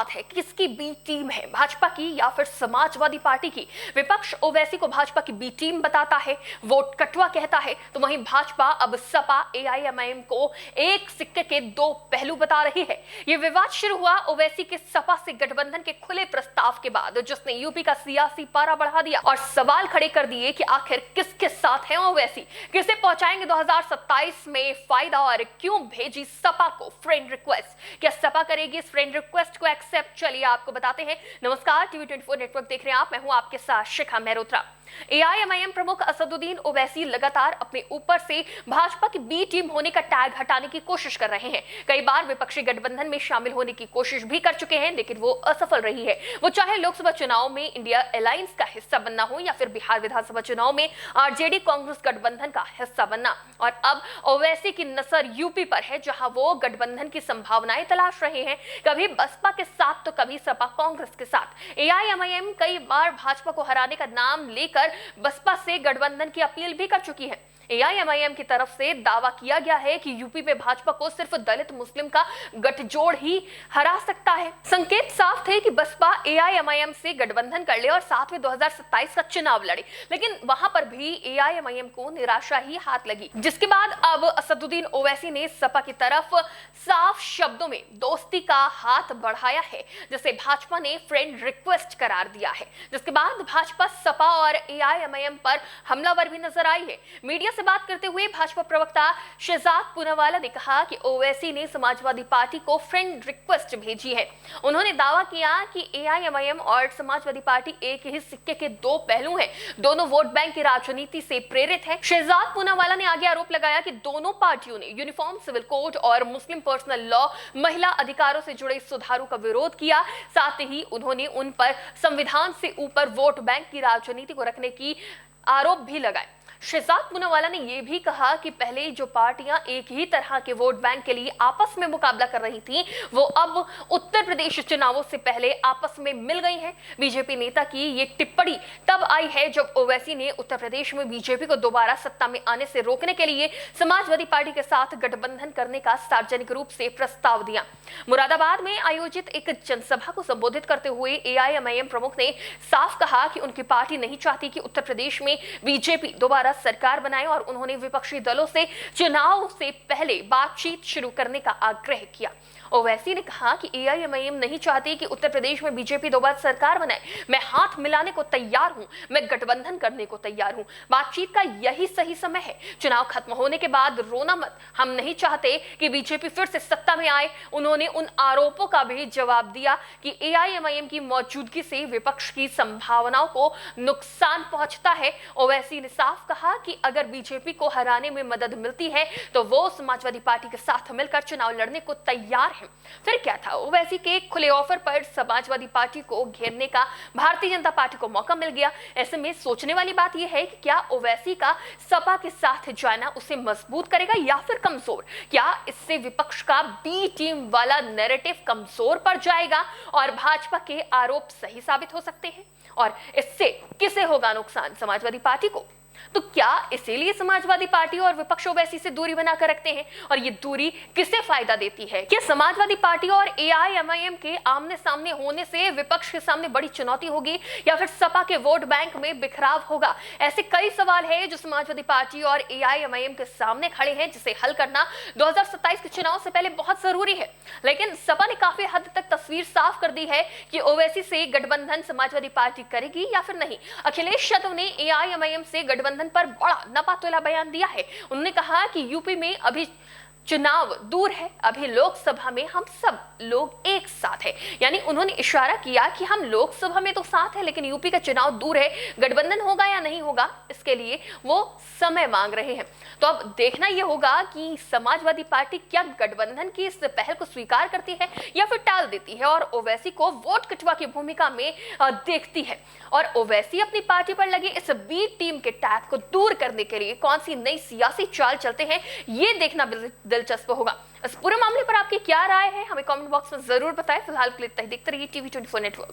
बात है किसकी बी टीम है, भाजपा की या फिर समाजवादी पार्टी की। विपक्ष ओवैसी को भाजपा की बी टीम बताता है, वोट कटवा कहता है, तो वहीं भाजपा अब सपा एआईएमआईएम को एक सिक्के के दो पहलू बता रही है। यह विवाद शुरू हुआ ओवैसी के सपा से गठबंधन के खुले प्रस्ताव के बाद, जिसने यूपी का सियासी पारा बढ़ा दिया और सवाल खड़े कर दिए कि आखिर किसके साथ है ओवैसी, किसे पहुंचाएंगे 2027 में फायदा और क्यों भेजी सपा को फ्रेंड रिक्वेस्ट। क्या सपा करेगी इस फ्रेंड रिक्वेस्ट को एक्सेप्ट? चलिए आपको बताते हैं। नमस्कार, टीवी 24 नेटवर्क देख रहे हैं आप, मैं हूं आपके साथ शिखा मेहरोत्रा। एआईएमआईएम प्रमुख असदुद्दीन ओवैसी लगातार अपने ऊपर से भाजपा की बी टीम होने का टैग हटाने की कोशिश कर रहे हैं। कई बार विपक्षी गठबंधन में शामिल होने की कोशिश भी कर चुके हैं, लेकिन वो असफल रही है। वो चाहे लोकसभा चुनाव में इंडिया अलायंस का हिस्सा बनना हो या फिर बिहार विधानसभा चुनाव में आरजेडी कांग्रेस गठबंधन का हिस्सा बनना। और अब ओवैसी की नजर यूपी पर है, जहां वो गठबंधन की संभावनाएं तलाश रहे हैं, कभी बसपा के साथ तो कभी सपा कांग्रेस के साथ। एआईएमआईएम कई बार भाजपा को हराने का नाम लेकर बसपा से गठबंधन की अपील भी कर चुकी है। एआईएमआईएम की तरफ से दावा किया गया है कि यूपी में भाजपा को सिर्फ दलित मुस्लिम का गठजोड़ ही हरा सकता है। संकेत साफ थे कि बसपा एआईएमआईएम से गठबंधन कर ले और साथ में 2027 का चुनाव लड़े, लेकिन वहां पर भी एआईएमआईएम को निराशा ही हाथ लगी, जिसके बाद अब असदुद्दीन ओवैसी ने सपा की तरफ साफ शब्दों में दोस्ती का हाथ बढ़ाया है, जिसे भाजपा ने फ्रेंड रिक्वेस्ट करार दिया है। जिसके बाद भाजपा सपा और एआईएमआईएम पर हमलावर भी नजर आई है। मीडिया से बात करते हुए भाजपा प्रवक्ता शहजाद पूनावाला ने कहा कि ओवैसी ने समाजवादी पार्टी को फ्रेंड रिक्वेस्ट भेजी है। उन्होंने दावा किया कि एआईएमआईएम और समाजवादी पार्टी एक ही सिक्के के दो पहलू हैं, दोनों वोट बैंक की राजनीति से प्रेरित हैं। शहजाद पूनावाला ने आगे आरोप लगाया कि दोनों पार्टियों ने यूनिफॉर्म सिविल कोड और मुस्लिम पर्सनल लॉ, महिला अधिकारों से जुड़े सुधारों का विरोध किया। साथ ही उन्होंने उन पर संविधान से ऊपर वोट बैंक की राजनीति को रखने की आरोप भी लगाए। शहजाद पूनावाला ने यह भी कहा कि पहले जो पार्टियां एक ही तरह के वोट बैंक के लिए आपस में मुकाबला कर रही थीं, वो अब उत्तर प्रदेश चुनावों से पहले आपस में मिल गई हैं। बीजेपी नेता की ये टिप्पणी तब आई है जब ओवैसी ने उत्तर प्रदेश में बीजेपी को दोबारा सत्ता में आने से रोकने के लिए समाजवादी पार्टी के साथ गठबंधन करने का सार्वजनिक रूप से प्रस्ताव दिया। मुरादाबाद में आयोजित एक जनसभा को संबोधित करते हुए एआईएमआईएम प्रमुख ने साफ कहा कि उनकी पार्टी नहीं चाहती कि उत्तर प्रदेश में बीजेपी दोबारा सरकार बनाए और उन्होंने विपक्षी दलों से चुनाव से पहले बातचीत शुरू करने का आग्रह किया। ओवैसी ने कहा कि एआईएमआईएम नहीं चाहती कि उत्तर प्रदेश में बीजेपी दोबारा सरकार बनाए। मैं हाथ मिलाने को तैयार हूं, मैं गठबंधन करने को तैयार हूं। बातचीत का यही सही समय है। चुनाव खत्म होने के बाद रोना मत। हम नहीं चाहते कि बीजेपी फिर से सत्ता में आए। उन्होंने उन आरोपों का भी जवाब दिया कि एआईएमआईएम की मौजूदगी से विपक्ष की संभावनाओं को नुकसान पहुंचता है। ओवैसी ने साफ कहा कि अगर बीजेपी को हराने में मदद मिलती है तो वो समाजवादी पार्टी के साथ मिलकर चुनाव लड़ने को तैयार है। फिर क्या था, ओवैसी के खुले ऑफर पर समाजवादी पार्टी को घेरने का भारतीय जनता पार्टी को मौका मिल गया। ऐसे में सोचने वाली बात यह है कि क्या ओवैसी का सपा के साथ जाना उसे मजबूत करेगा या फिर कमजोर? क्या इससे विपक्ष का बी टीम वाला नैरेटिव कमजोर पड़ जाएगा और भाजपा के आरोप सही साबित हो सकते हैं? और इससे किसे होगा नुकसान? समाजवादी पार्टी को। तो क्या इसीलिए समाजवादी पार्टी और विपक्ष ओवैसी से दूरी बनाकर रखते हैं? और ये दूरी किसे फायदा देती है? क्या समाजवादी पार्टी और एआईएमआईएम के आमने सामने होने से विपक्ष के सामने बड़ी चुनौती होगी या फिर सपा के वोट बैंक में बिखराव होगा? ऐसे कई सवाल हैं जो समाजवादी पार्टी और एआईएमआईएम के सामने खड़े हैं, जिसे हल करना 2027 के चुनाव से पहले बहुत जरूरी है। लेकिन सपा ने काफी हद तक तस्वीर साफ कर दी है कि ओवैसी से गठबंधन समाजवादी पार्टी करेगी या फिर नहीं। अखिलेश यादव ने एआईएमआईएम से गठबंधन पर बड़ा नपातोला बयान दिया है। उन्होंने कहा कि यूपी में अभी चुनाव दूर है, अभी लोकसभा में हम सब लोग एक साथ हैं। यानी उन्होंने इशारा किया कि हम लोकसभा में तो साथ हैं, लेकिन यूपी का चुनाव दूर है, गठबंधन होगा या नहीं होगा इसके लिए वो समय मांग रहे हैं। तो अब देखना यह होगा कि समाजवादी पार्टी क्या गठबंधन की इस पहल को स्वीकार करती है या फिर टाल देती है और ओवैसी को वोट कटवा की भूमिका में देखती है। और ओवैसी अपनी पार्टी पर लगे इस बी टीम के टैग को दूर करने के लिए कौन सी नई सियासी चाल चलते हैं, ये देखना दिलचस्प होगा। इस पूरे मामले पर आपकी क्या राय है, हमें कमेंट बॉक्स में जरूर बताएं। फिलहाल के लिए देखते रहिए टीवी 24 नेटवर्क।